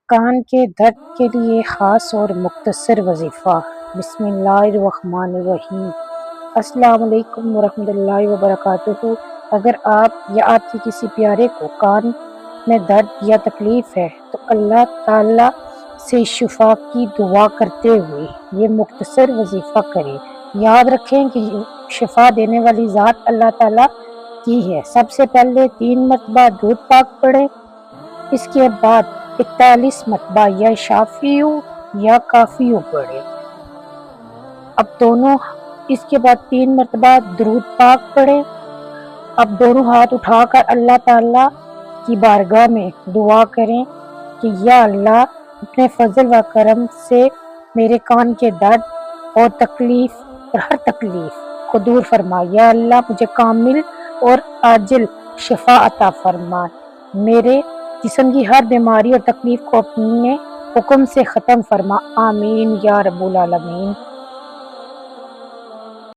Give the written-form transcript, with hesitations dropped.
کان کے درد کے لیے خاص اور مختصر وظیفہ۔ بسم اللہ الرحمن الرحیم۔ السلام علیکم ورحمۃ اللہ وبرکاتہ۔ اگر آپ یا آپ کے کسی پیارے کو کان میں درد یا تکلیف ہے تو اللہ تعالیٰ سے شفا کی دعا کرتے ہوئے یہ مختصر وظیفہ کریں۔ یاد رکھیں کہ شفا دینے والی ذات اللہ تعالیٰ کی ہے۔ سب سے پہلے 3 مرتبہ درود پاک پڑھیں، اس کے بعد 41 مرتبہ یا شافیو یا کافیو پڑھیں۔ اب اس کے بعد 3 مرتبہ درود پاک پڑھیں۔ اب دونوں ہاتھ اٹھا کر اللہ تعالیٰ کی بارگاہ میں دعا کریں کہ یا اللہ اپنے فضل و کرم سے میرے کان کے درد اور ہر تکلیف کو دور فرما۔ یا اللہ مجھے کامل اور عاجل شفا عطا فرما، میرے جسم کی ہر بیماری اور تکلیف کو اپنے حکم سے ختم فرما، آمین یا رب العالمین۔